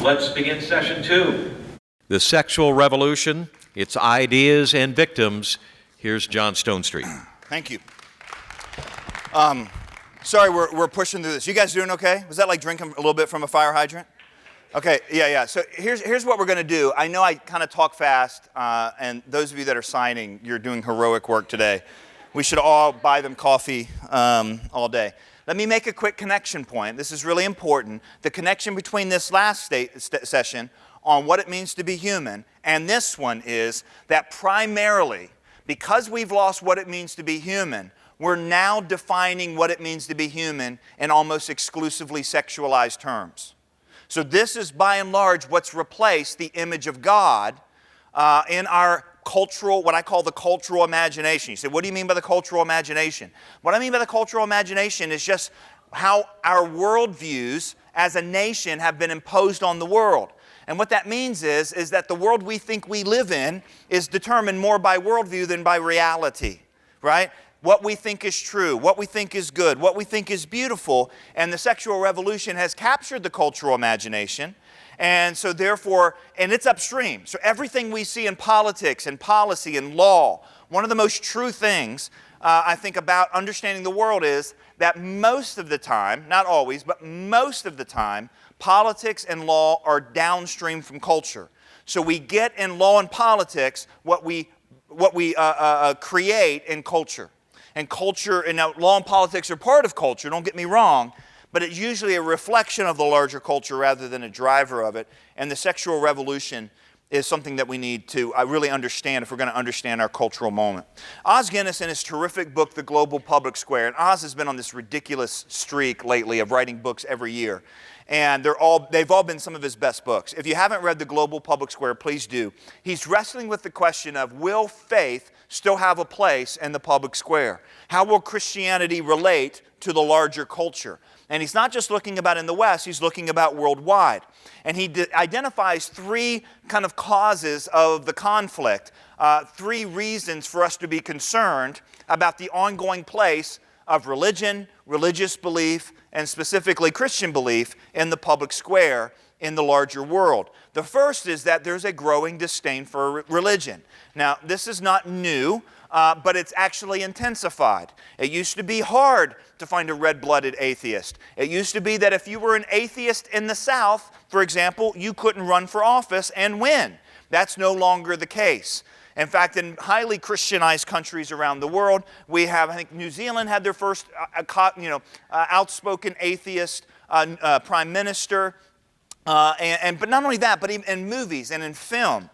Let's begin session 2. The sexual revolution, its ideas and victims. Here's John Stonestreet. Thank you. Sorry, we're pushing through this. You guys doing okay? Was that like drinking a little bit from a fire hydrant? Okay, yeah. So here's what we're going to do. I know I kind of talk fast, and those of you that are signing, you're doing heroic work today. We should all buy them coffee all day. Let me make a quick connection point. This is really important. The connection between this last session on what it means to be human and this one is that primarily, because we've lost what it means to be human, we're now defining what it means to be human in almost exclusively sexualized terms. So this is by and large what's replaced the image of God in our cultural, what I call the cultural imagination. You say, what do you mean by the cultural imagination? What I mean by the cultural imagination is just how our worldviews as a nation have been imposed on the world. And what that means is that the world we think we live in is determined more by worldview than by reality, right? What we think is true, what we think is good, what we think is beautiful, and the sexual revolution has captured the cultural imagination. And so therefore, and it's upstream. So everything we see in politics and policy and law, one of the most true things I think about understanding the world is that most of the time, not always, but most of the time, politics and law are downstream from culture. So we get in law and politics what we create in culture. And culture, and now law and politics are part of culture, don't get me wrong, but it's usually a reflection of the larger culture rather than a driver of it. And the sexual revolution is something that we need to really understand if we're going to understand our cultural moment. Os Guinness, in his terrific book, The Global Public Square, and Oz has been on this ridiculous streak lately of writing books every year. And they've all been some of his best books. If you haven't read The Global Public Square, please do. He's wrestling with the question of, will faith still have a place in the public square? How will Christianity relate to the larger culture? And he's not just looking about in the West, he's looking about worldwide. And he identifies three kind of causes of the conflict, three reasons for us to be concerned about the ongoing place of religion, religious belief, and specifically Christian belief in the public square in the larger world. The first is that there's a growing disdain for religion. Now, this is not new, but it's actually intensified. It used to be hard to find a red-blooded atheist. It used to be that if you were an atheist in the South, for example, you couldn't run for office and win. That's no longer the case. In fact, in highly Christianized countries around the world, we have, I think New Zealand had their first outspoken atheist prime minister. But not only that, but in movies and in film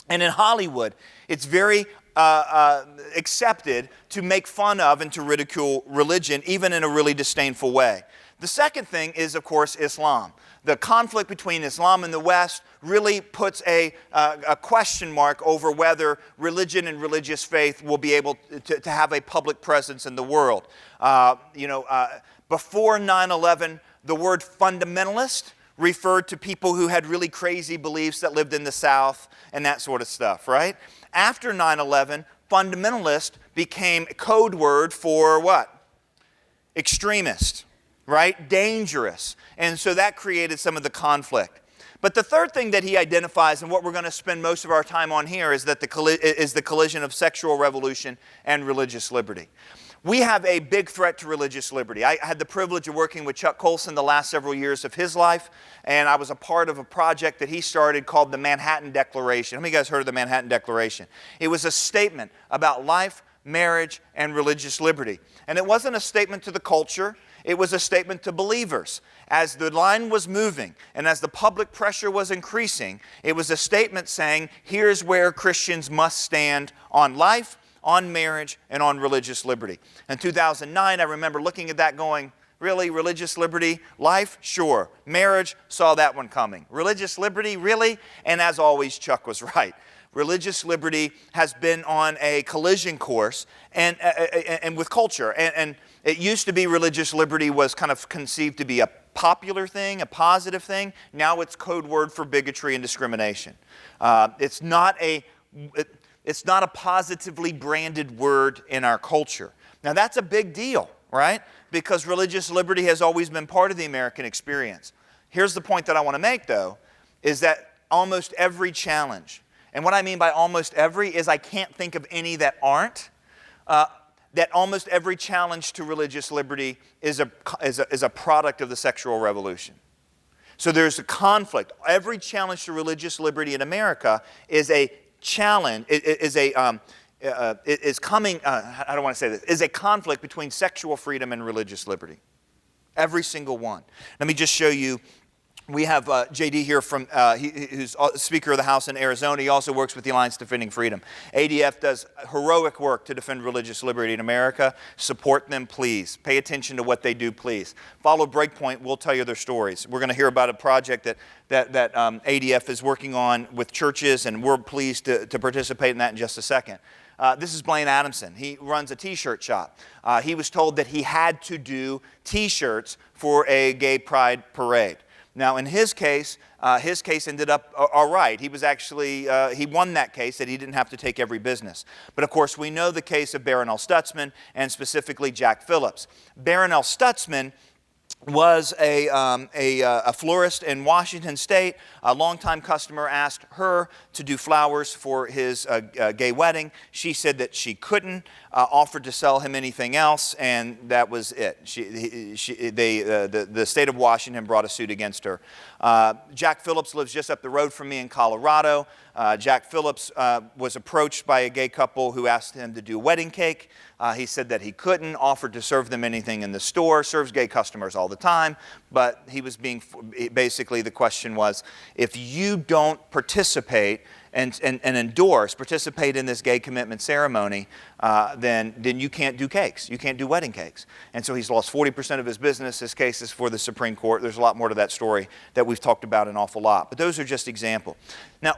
and in Hollywood, it's very accepted to make fun of and to ridicule religion, even in a really disdainful way. The second thing is, of course, Islam. The conflict between Islam and the West really puts a question mark over whether religion and religious faith will be able to have a public presence in the world. Before 9/11, the word fundamentalist referred to people who had really crazy beliefs that lived in the South and that sort of stuff, right? After 9/11, fundamentalist became a code word for what? Extremist, right? Dangerous. And so that created some of the conflict. But the third thing that he identifies, and what we're going to spend most of our time on here, is that the collision of sexual revolution and religious liberty. We have a big threat to religious liberty. I had the privilege of working with Chuck Colson the last several years of his life, and I was a part of a project that he started called the Manhattan Declaration. How many of you guys heard of the Manhattan Declaration? It was a statement about life, marriage, and religious liberty. And it wasn't a statement to the culture. It was a statement to believers. As the line was moving and as the public pressure was increasing, it was a statement saying, here's where Christians must stand on life, on marriage, and on religious liberty. In 2009, I remember looking at that going, really, religious liberty? Life? Sure. Marriage? Saw that one coming. Religious liberty? Really? And as always, Chuck was right. Religious liberty has been on a collision course and with culture. And it used to be religious liberty was kind of conceived to be a popular thing, a positive thing. Now it's code word for bigotry and discrimination. It's not a positively branded word in our culture. Now that's a big deal, right? Because religious liberty has always been part of the American experience. Here's the point that I want to make, though. is that almost every challenge, and what I mean by almost every is I can't think of any that aren't, that almost every challenge to religious liberty is a product of the sexual revolution. So there's a conflict. Every challenge to religious liberty in America is a challenge, is a conflict between sexual freedom and religious liberty. Every single one. Let me just show you. We have JD here who's Speaker of the House in Arizona. He also works with the Alliance Defending Freedom. ADF does heroic work to defend religious liberty in America. Support them, please. Pay attention to what they do, please. Follow Breakpoint. We'll tell you their stories. We're going to hear about a project that ADF is working on with churches, and we're pleased to participate in that in just a second. This is Blaine Adamson. He runs a T-shirt shop. He was told that he had to do T-shirts for a gay pride parade. Now, in his case ended up all right. He was actually, he won that case, that he didn't have to take every business. But of course, we know the case of Baron L. Stutzman, and specifically Jack Phillips. Baron L. Stutzman was a florist in Washington State. A longtime customer asked her to do flowers for his gay wedding. She said that she couldn't, offered to sell him anything else, and that was it. The state of Washington brought a suit against her. Jack Phillips lives just up the road from me in Colorado. Jack Phillips was approached by a gay couple who asked him to do a wedding cake. He said that he couldn't, offered to serve them anything in the store, serves gay customers all the time, but he was basically the question was, if you don't participate and participate in this gay commitment ceremony, then you can't do cakes. You can't do wedding cakes. And so he's lost 40% of his business. His case is for the Supreme Court. There's a lot more to that story that we've talked about an awful lot. But those are just examples. Now,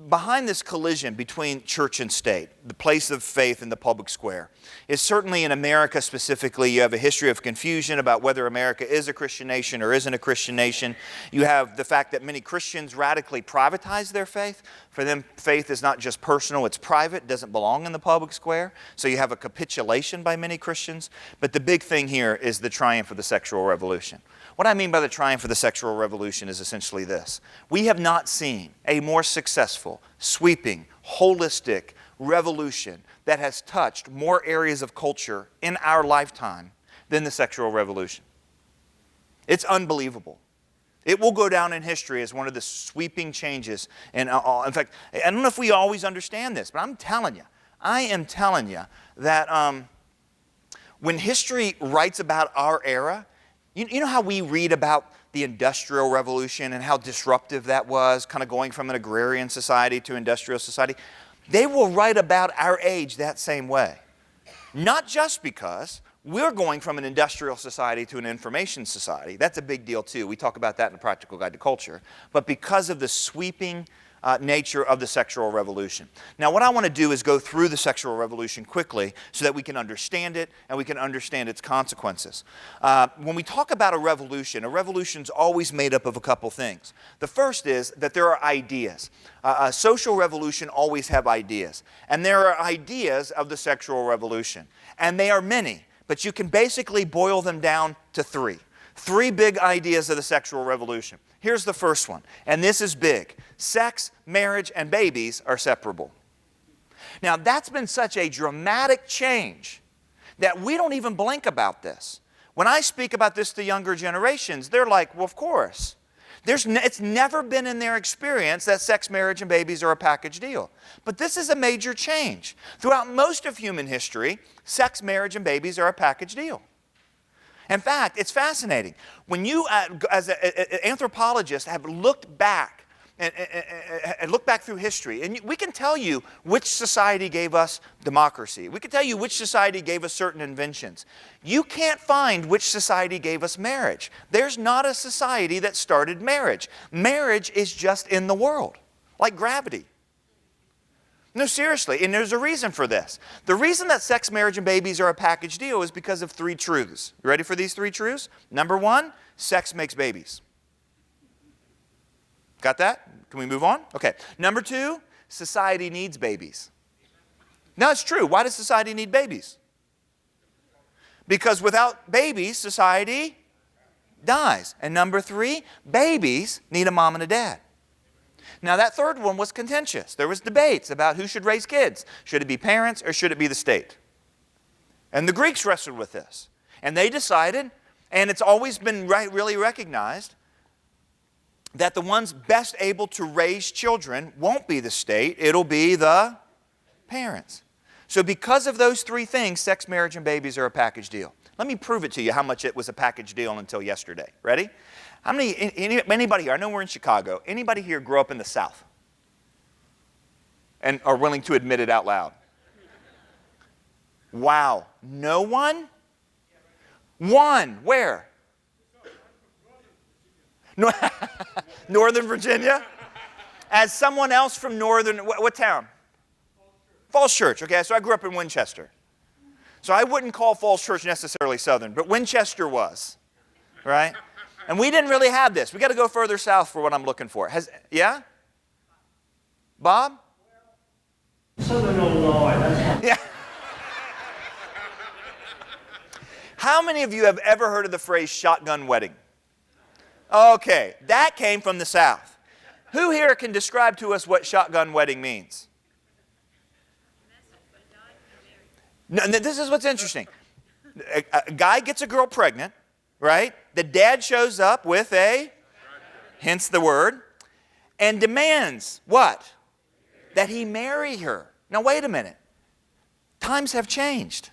behind this collision between church and state, the place of faith in the public square, is certainly in America specifically. You have a history of confusion about whether America is a Christian nation or isn't a Christian nation. You have the fact that many Christians radically privatize their faith. For them, faith is not just personal, it's private, doesn't belong in the public square. So you have a capitulation by many Christians. But the big thing here is the triumph of the sexual revolution. What I mean by the triumph of the sexual revolution is essentially this. We have not seen a more successful, sweeping, holistic revolution that has touched more areas of culture in our lifetime than the sexual revolution. It's unbelievable. It will go down in history as one of the sweeping changes. In fact, I don't know if we always understand this, but I am telling you that when history writes about our era, you know how we read about the Industrial Revolution and how disruptive that was, kind of going from an agrarian society to industrial society? They will write about our age that same way. Not just because we're going from an industrial society to an information society. That's a big deal too. We talk about that in the Practical Guide to Culture. But because of the sweeping nature of the sexual revolution. Now, what I want to do is go through the sexual revolution quickly so that we can understand it and we can understand its consequences. When we talk about a revolution's always made up of a couple things. The first is that there are ideas. A social revolution always have ideas. And there are ideas of the sexual revolution. And they are many, but you can basically boil them down to three. Three big ideas of the sexual revolution. Here's the first one, and this is big. Sex, marriage, and babies are separable. Now, that's been such a dramatic change that we don't even blink about this. When I speak about this to younger generations, they're like, well, of course. It's never been in their experience that sex, marriage, and babies are a package deal. But this is a major change. Throughout most of human history, sex, marriage, and babies are a package deal. In fact, it's fascinating. When you, as an anthropologist, have looked back and look back through history, and we can tell you which society gave us democracy. We can tell you which society gave us certain inventions. You can't find which society gave us marriage. There's not a society that started marriage. Marriage is just in the world, like gravity. No, seriously, and there's a reason for this. The reason that sex, marriage, and babies are a package deal is because of three truths. You ready for these three truths? Number one, sex makes babies. Got that? Can we move on? Okay. Number two, society needs babies. No, it's true. Why does society need babies? Because without babies, society dies. And number three, babies need a mom and a dad. Now, that third one was contentious. There was debates about who should raise kids. Should it be parents or should it be the state? And the Greeks wrestled with this. And they decided, and it's always been really recognized, that the ones best able to raise children won't be the state, it'll be the parents. So because of those three things, sex, marriage, and babies are a package deal. Let me prove it to you how much it was a package deal until yesterday. Ready? Anybody here, I know we're in Chicago, anybody here grew up in the South and are willing to admit it out loud? Wow. No one? One. Where? Northern Virginia? As someone else from Northern, what town? Falls Church. Okay, so I grew up in Winchester. So I wouldn't call Falls Church necessarily Southern, but Winchester was, right? And we didn't really have this. We got to go further south for what I'm looking for. Yeah? Bob? Southern Illinois. That's Yeah. How many of you have ever heard of the phrase shotgun wedding? Okay, that came from the South. Who here can describe to us what shotgun wedding means? No, this is what's interesting. A guy gets a girl pregnant, right? The dad shows up with hence the word, and demands what? That he marry her. Now wait a minute. Times have changed.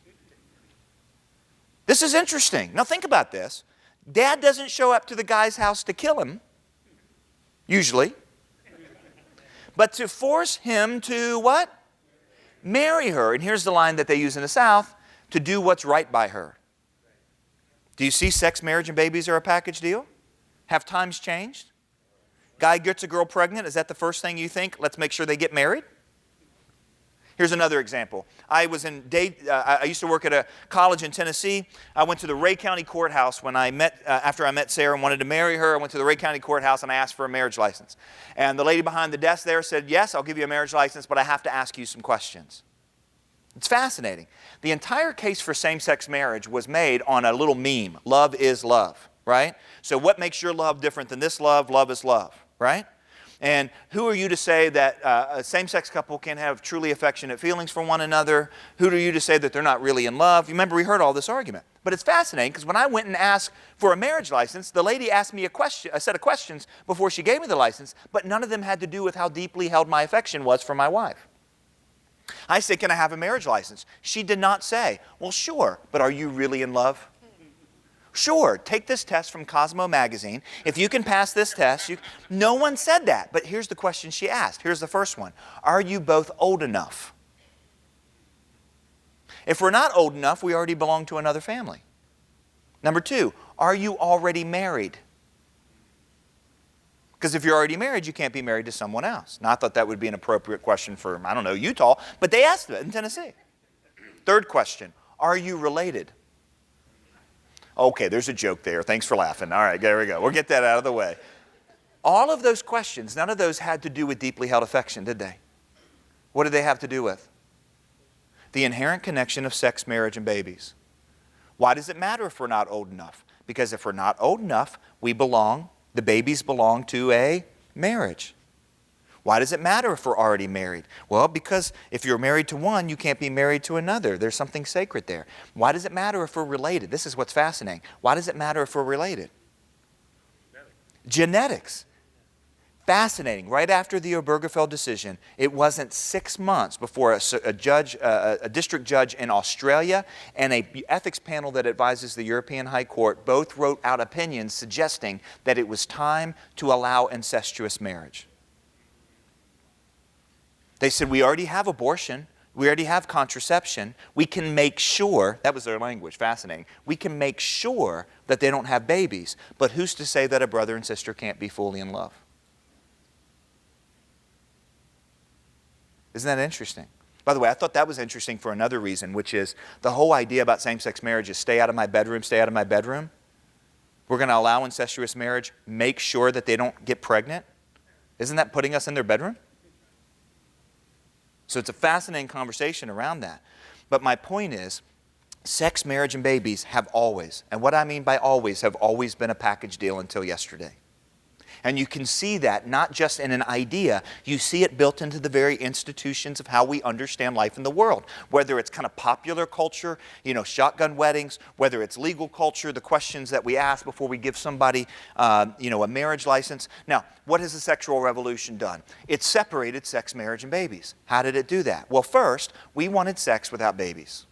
This is interesting. Now think about this. Dad doesn't show up to the guy's house to kill him, usually, but to force him to what? Marry her. And here's the line that they use in the South, to do what's right by her. Do you see sex, marriage, and babies are a package deal? Have times changed? Guy gets a girl pregnant, is that the first thing you think? Let's make sure they get married? Here's another example. I used to work at a college in Tennessee. I went to the Ray County Courthouse when after I met Sarah and wanted to marry her. I went to the Ray County Courthouse and I asked for a marriage license. And the lady behind the desk there said, yes, I'll give you a marriage license, but I have to ask you some questions. It's fascinating. The entire case for same-sex marriage was made on a little meme. Love is love, right? So what makes your love different than this love? Love is love, right? And who are you to say that a same-sex couple can have truly affectionate feelings for one another? Who are you to say that they're not really in love? You remember we heard all this argument. But it's fascinating because when I went and asked for a marriage license, the lady asked me a set of questions before she gave me the license, but none of them had to do with how deeply held my affection was for my wife. I said, can I have a marriage license? She did not say, well, sure, but are you really in love? Sure, take this test from Cosmo magazine. If you can pass this test, no one said that. But here's the question she asked. Here's the first one. Are you both old enough? If we're not old enough, we already belong to another family. Number two, are you already married? Because if you're already married, you can't be married to someone else. Now, I thought that would be an appropriate question for, I don't know, Utah, but they asked it in Tennessee. Third question, are you related? Okay, there's a joke there. Thanks for laughing. All right, there we go. We'll get that out of the way. All of those questions, none of those had to do with deeply held affection, did they? What did they have to do with? The inherent connection of sex, marriage, and babies. Why does it matter if we're not old enough? Because if we're not old enough, the babies belong to a marriage. Why does it matter if we're already married? Well, because if you're married to one, you can't be married to another. There's something sacred there. Why does it matter if we're related? This is what's fascinating. Why does it matter if we're related? Genetics. Fascinating. Right after the Obergefell decision, it wasn't 6 months before a district judge in Australia and an ethics panel that advises the European High Court both wrote out opinions suggesting that it was time to allow incestuous marriage. They said, we already have abortion. We already have contraception. We can make sure, that was their language, fascinating. We can make sure that they don't have babies. But who's to say that a brother and sister can't be fully in love? Isn't that interesting? By the way, I thought that was interesting for another reason, which is the whole idea about same-sex marriage is stay out of my bedroom, stay out of my bedroom. We're going to allow incestuous marriage, make sure that they don't get pregnant. Isn't that putting us in their bedroom? So it's a fascinating conversation around that. But my point is, sex, marriage, and babies have always, and what I mean by always, have always been a package deal until yesterday. And you can see that not just in an idea, you see it built into the very institutions of how we understand life in the world. Whether it's kind of popular culture, shotgun weddings, whether it's legal culture, the questions that we ask before we give somebody, a marriage license. Now, what has the sexual revolution done? It separated sex, marriage, and babies. How did it do that? Well, first, we wanted sex without babies.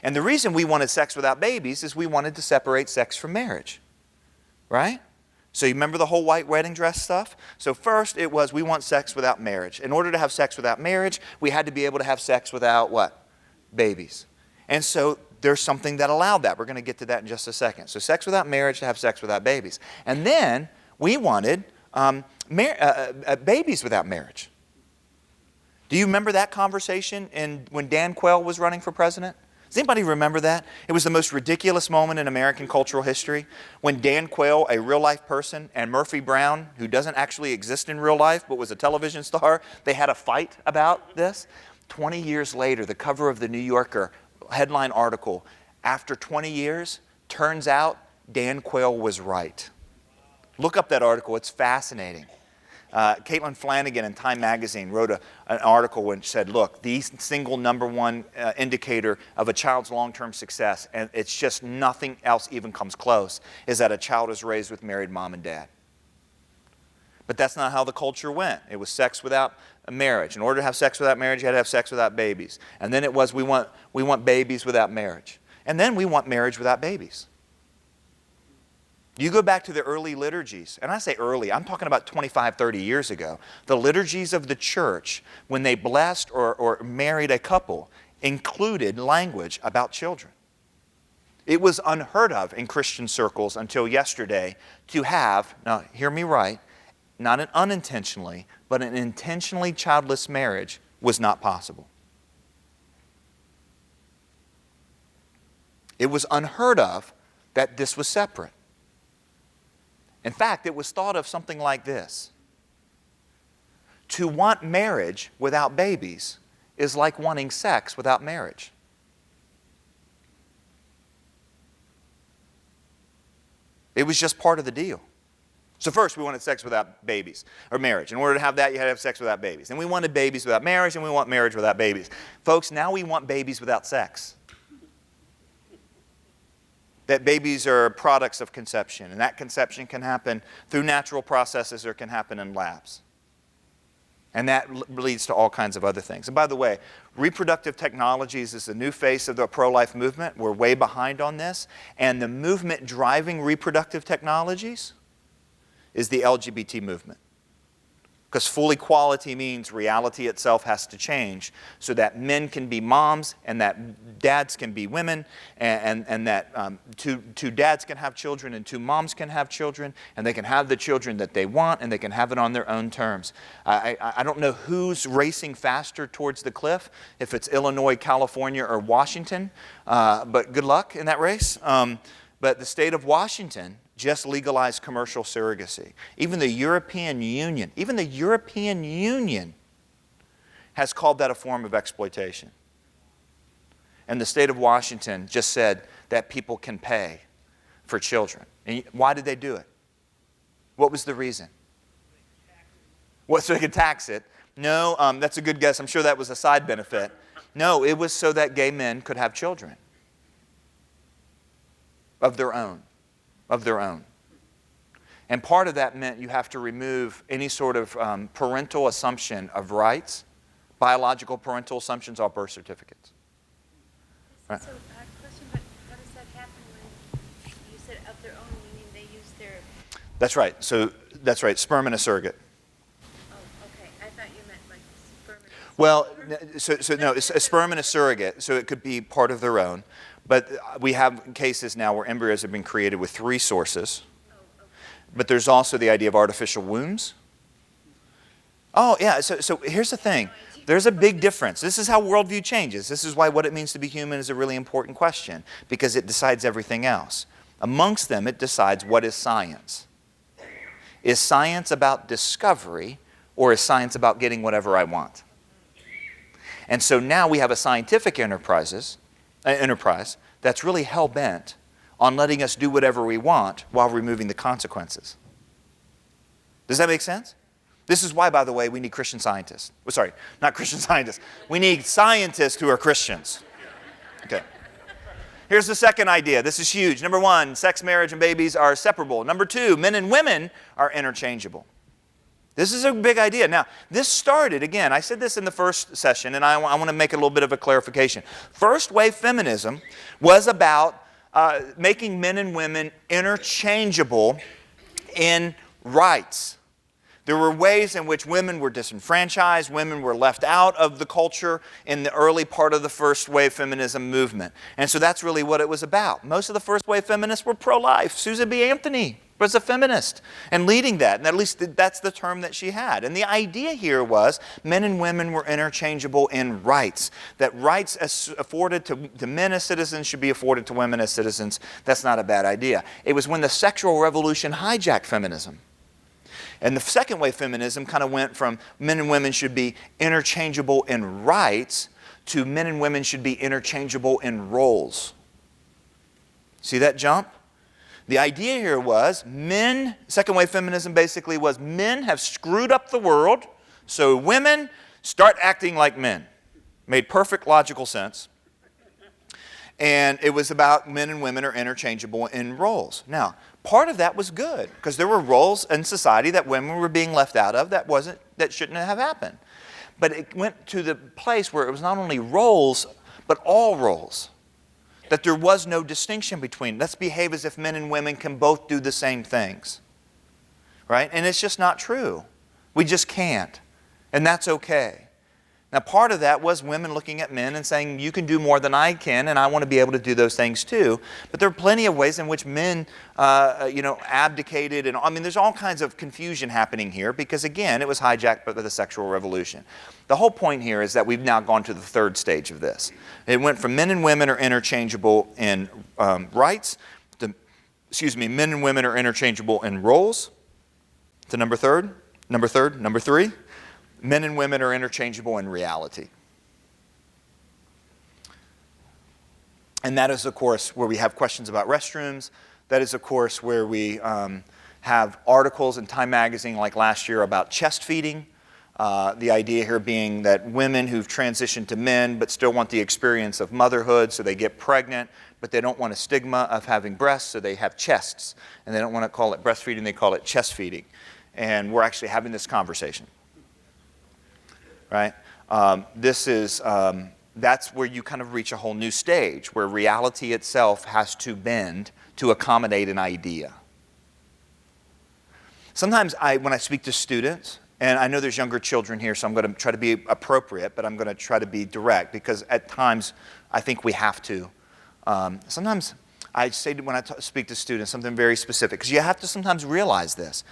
And the reason we wanted sex without babies is we wanted to separate sex from marriage. Right? So you remember the whole white wedding dress stuff? So first it was we want sex without marriage. In order to have sex without marriage, we had to be able to have sex without what? Babies. And so there's something that allowed that. We're going to get to that in just a second. So sex without marriage to have sex without babies. And then we wanted babies without marriage. Do you remember that conversation when Dan Quayle was running for president? Does anybody remember that? It was the most ridiculous moment in American cultural history when Dan Quayle, a real-life person, and Murphy Brown, who doesn't actually exist in real life but was a television star, they had a fight about this. 20 years later, the cover of the New Yorker headline article, after 20 years, turns out Dan Quayle was right. Look up that article. It's fascinating. Caitlin Flanagan in Time Magazine wrote an article which said, look, the single number one indicator of a child's long-term success, and it's just nothing else even comes close, is that a child is raised with married mom and dad. But that's not how the culture went. It was sex without marriage. In order to have sex without marriage, you had to have sex without babies. And then it was we want babies without marriage. And then we want marriage without babies. You go back to the early liturgies, and I say early, I'm talking about 25, 30 years ago. The liturgies of the church, when they blessed or married a couple, included language about children. It was unheard of in Christian circles until yesterday to have, now hear me right, not an unintentionally, but an intentionally childless marriage was not possible. It was unheard of that this was separate. In fact, it was thought of something like this. To want marriage without babies is like wanting sex without marriage. It was just part of the deal. So first we wanted sex without babies, or marriage. In order to have that, you had to have sex without babies. And we wanted babies without marriage, and we want marriage without babies. Folks, now we want babies without sex. That babies are products of conception, and that conception can happen through natural processes or can happen in labs. And that leads to all kinds of other things. And by the way, reproductive technologies is the new face of the pro-life movement. We're way behind on this. And the movement driving reproductive technologies is the LGBT movement. Because full equality means reality itself has to change so that men can be moms and that dads can be women and that two dads can have children and two moms can have children and they can have the children that they want and they can have it on their own terms. I don't know who's racing faster towards the cliff, if it's Illinois, California, or Washington, but good luck in that race. But the state of Washington just legalized commercial surrogacy. Even the European Union has called that a form of exploitation. And the state of Washington just said that people can pay for children. And why did they do it? What was the reason? What, so they could tax it? No, that's a good guess. I'm sure that was a side benefit. No, it was so that gay men could have children of their own. And part of that meant you have to remove any sort of parental assumption of rights, biological parental assumptions on birth certificates. Right. So, question, but how does that happen when you said of their own, meaning they use their... That's right. So that's right, sperm and a surrogate. Oh, okay. I thought you meant like sperm and... Well, so no, it's a sperm and a surrogate, so it could be part of their own. But we have cases now where embryos have been created with 3 sources. But there's also the idea of artificial wombs. Oh, yeah, so here's the thing. There's a big difference. This is how worldview changes. This is why what it means to be human is a really important question, because it decides everything else. Amongst them, it decides what is science. Is science about discovery, or is science about getting whatever I want? And so now we have a scientific enterprise that's really hell-bent on letting us do whatever we want while removing the consequences. Does that make sense? This is why, by the way, we need Christian scientists. Oh, sorry, not Christian scientists. We need scientists who are Christians. Okay. Here's the second idea. This is huge. Number one, sex, marriage, and babies are separable. Number two, men and women are interchangeable. This is a big idea. Now, this started, again, I said this in the first session, and I want to make a little bit of a clarification. First wave feminism was about making men and women interchangeable in rights. There were ways in which women were disenfranchised, women were left out of the culture in the early part of the first wave feminism movement. And so that's really what it was about. Most of the first wave feminists were pro-life. Susan B. Anthony was a feminist and leading that, and at least that's the term that she had. And the idea here was men and women were interchangeable in rights, that rights afforded to men as citizens should be afforded to women as citizens. That's not a bad idea. It was when the sexual revolution hijacked feminism. And the second wave feminism kind of went from men and women should be interchangeable in rights to men and women should be interchangeable in roles. See that jump? The idea here was second wave feminism basically was men have screwed up the world, so women start acting like men. Made perfect logical sense. And it was about men and women are interchangeable in roles. Now, part of that was good because there were roles in society that women were being left out of that shouldn't have happened. But it went to the place where it was not only roles, but all roles. That there was no distinction between, let's behave as if men and women can both do the same things. Right? And it's just not true. We just can't. And that's okay. Now, part of that was women looking at men and saying, you can do more than I can, and I want to be able to do those things too. But there are plenty of ways in which men, abdicated. And I mean, there's all kinds of confusion happening here because, again, it was hijacked by the sexual revolution. The whole point here is that we've now gone to the third stage of this. It went from men and women are interchangeable in rights to, men and women are interchangeable in roles to number three. Men and women are interchangeable in reality. And that is, of course, where we have questions about restrooms. That is, of course, where we have articles in Time magazine like last year about chest feeding. The idea here being that women who've transitioned to men but still want the experience of motherhood, so they get pregnant, but they don't want a stigma of having breasts, so they have chests. And they don't want to call it breastfeeding, they call it chest feeding. And we're actually having this conversation. Right? That's where you kind of reach a whole new stage, where reality itself has to bend to accommodate an idea. Sometimes when I speak to students, and I know there's younger children here, so I'm going to try to be appropriate, but I'm going to try to be direct, because at times I think we have to. Sometimes I say when I speak to students something very specific, because you have to sometimes realize this.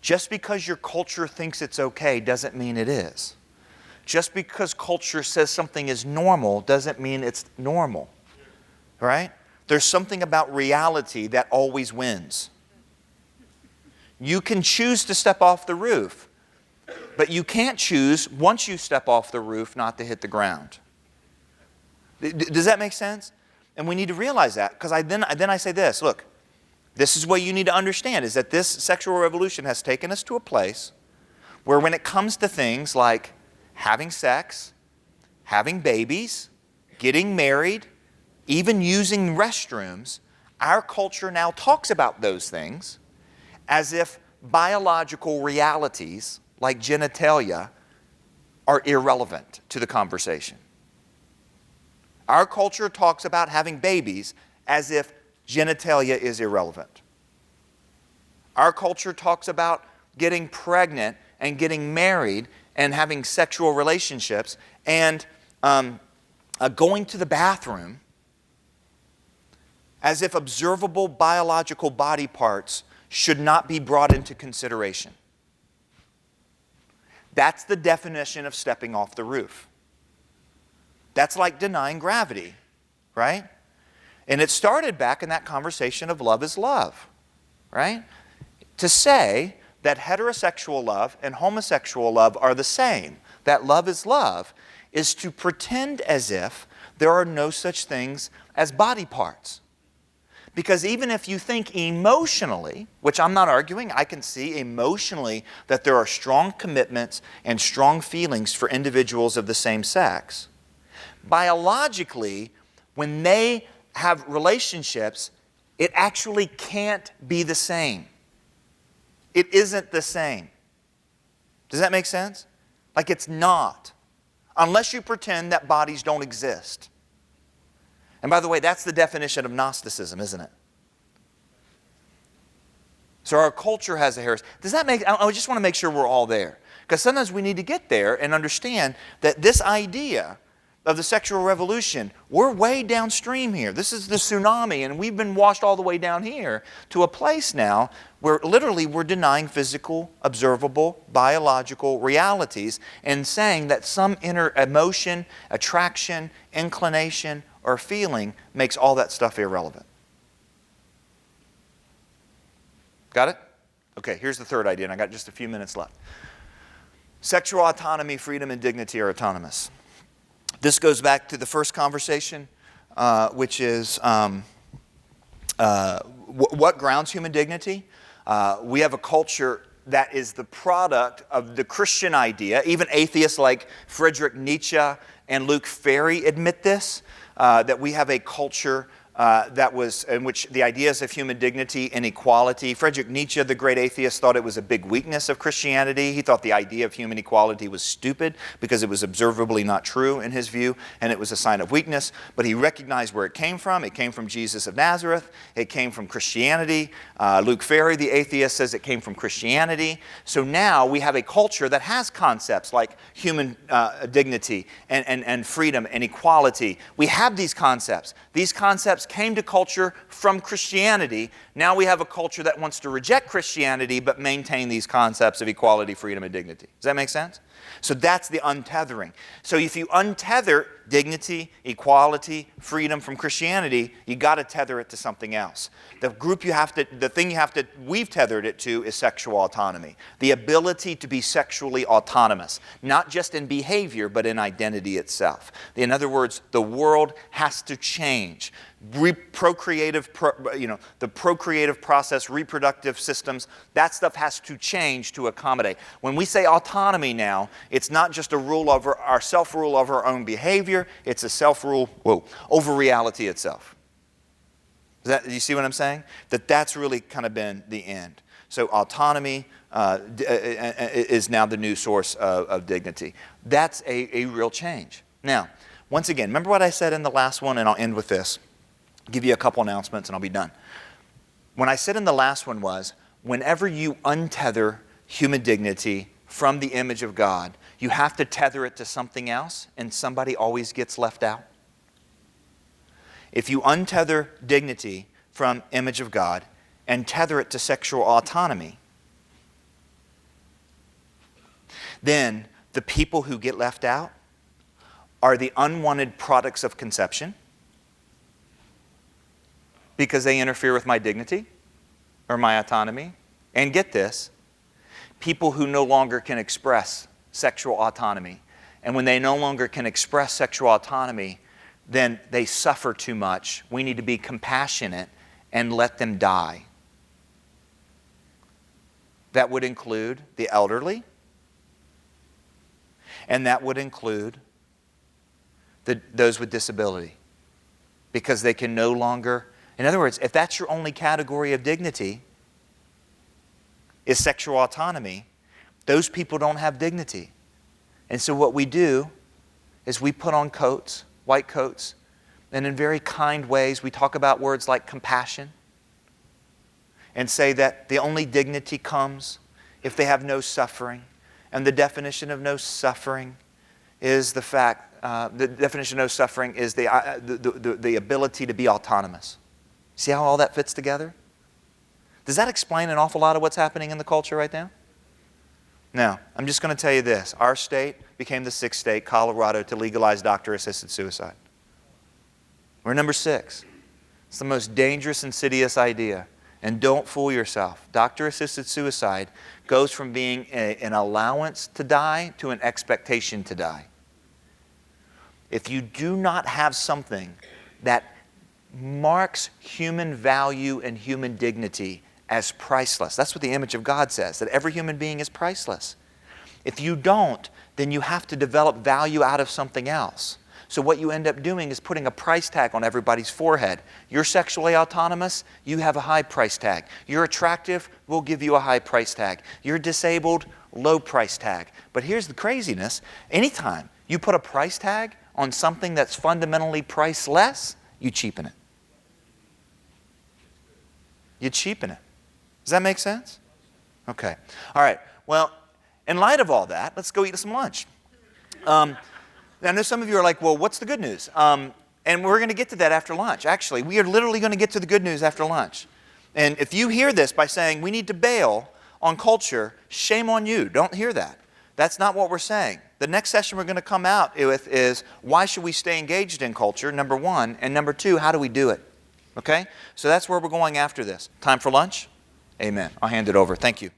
Just because your culture thinks it's okay doesn't mean it is. Just because culture says something is normal doesn't mean it's normal, right? There's something about reality that always wins. You can choose to step off the roof, but you can't choose, once you step off the roof, not to hit the ground. Does that make sense? And we need to realize that, because then I say this, look, this is what you need to understand, is that this sexual revolution has taken us to a place where when it comes to things like having sex, having babies, getting married, even using restrooms, our culture now talks about those things as if biological realities like genitalia are irrelevant to the conversation. Our culture talks about having babies as if genitalia is irrelevant. Our culture talks about getting pregnant and getting married and having sexual relationships and going to the bathroom as if observable biological body parts should not be brought into consideration. That's the definition of stepping off the roof. That's like denying gravity, right? And it started back in that conversation of love is love, right? To say that heterosexual love and homosexual love are the same, that love is to pretend as if there are no such things as body parts. Because even if you think emotionally, which I'm not arguing, I can see emotionally that there are strong commitments and strong feelings for individuals of the same sex. Biologically, when they have relationships, it actually can't be the same. It isn't the same. Does that make sense? Like it's not. Unless you pretend that bodies don't exist. And by the way, that's the definition of Gnosticism, isn't it? So our culture has a heresy. Does that make, I just want to make sure we're all there. Because sometimes we need to get there and understand that this idea of the sexual revolution, we're way downstream here. This is the tsunami, and we've been washed all the way down here to a place now where literally we're denying physical, observable, biological realities and saying that some inner emotion, attraction, inclination, or feeling makes all that stuff irrelevant. Got it? Okay, here's the third idea, and I got just a few minutes left. Sexual autonomy, freedom, and dignity are autonomous. This goes back to the first conversation, which is what grounds human dignity? We have a culture that is the product of the Christian idea. Even atheists like Friedrich Nietzsche and Luke Ferry admit this, that we have a culture that was in which the ideas of human dignity and equality. Friedrich Nietzsche, the great atheist, thought it was a big weakness of Christianity. He thought the idea of human equality was stupid because it was observably not true in his view, and it was a sign of weakness. But he recognized where it came from. It came from Jesus of Nazareth. It came from Christianity. Luke Ferry, the atheist, says it came from Christianity. So now we have a culture that has concepts like human dignity and freedom and equality. We have these concepts. These concepts came to culture from Christianity. Now we have a culture that wants to reject Christianity but maintain these concepts of equality, freedom, and dignity. Does that make sense? So that's the untethering. So if you untether dignity, equality, freedom from Christianity, you got to tether it to something else. We've tethered it to is sexual autonomy. The ability to be sexually autonomous, not just in behavior, but in identity itself. In other words, the world has to change. The procreative process, reproductive systems, that stuff has to change to accommodate. When we say autonomy now, it's not just a rule over our self-rule over our own behavior, it's a self-rule over reality itself. Do you see what I'm saying? That's really kind of been the end. So autonomy is now the new source of dignity. That's a real change. Now, once again, remember what I said in the last one, and I'll end with this. Give you a couple announcements and I'll be done. When I said in the last one was, whenever you untether human dignity from the image of God, you have to tether it to something else, and somebody always gets left out. If you untether dignity from image of God and tether it to sexual autonomy, then the people who get left out are the unwanted products of conception, because they interfere with my dignity or my autonomy. And get this, people who no longer can express sexual autonomy. And when they no longer can express sexual autonomy, then they suffer too much. We need to be compassionate and let them die. That would include the elderly, and that would include those with disability, because they can no longer. In other words, if that's your only category of dignity, is sexual autonomy, those people don't have dignity. And so what we do is we put on coats, white coats, and in very kind ways we talk about words like compassion and say that the only dignity comes if they have no suffering. And the definition of no suffering is the ability to be autonomous. See how all that fits together? Does that explain an awful lot of what's happening in the culture right now? Now, I'm just going to tell you this. Our state became the 6th state, Colorado, to legalize doctor-assisted suicide. We're number 6. It's the most dangerous, insidious idea. And don't fool yourself. Doctor-assisted suicide goes from being an allowance to die to an expectation to die. If you do not have something that marks human value and human dignity as priceless. That's what the image of God says, that every human being is priceless. If you don't, then you have to develop value out of something else. So what you end up doing is putting a price tag on everybody's forehead. You're sexually autonomous, you have a high price tag. You're attractive, we'll give you a high price tag. You're disabled, low price tag. But here's the craziness. Anytime you put a price tag on something that's fundamentally priceless, you cheapen it. You cheapen it. Does that make sense? Okay. All right. Well, in light of all that, let's go eat some lunch. Now, I know some of you are like, well, what's the good news? And we're going to get to that after lunch. Actually, we are literally going to get to the good news after lunch. And if you hear this by saying we need to bail on culture, shame on you. Don't hear that. That's not what we're saying. The next session we're going to come out with is why should we stay engaged in culture, number one, and number two, how do we do it? Okay? So that's where we're going after this. Time for lunch? Amen. I'll hand it over. Thank you.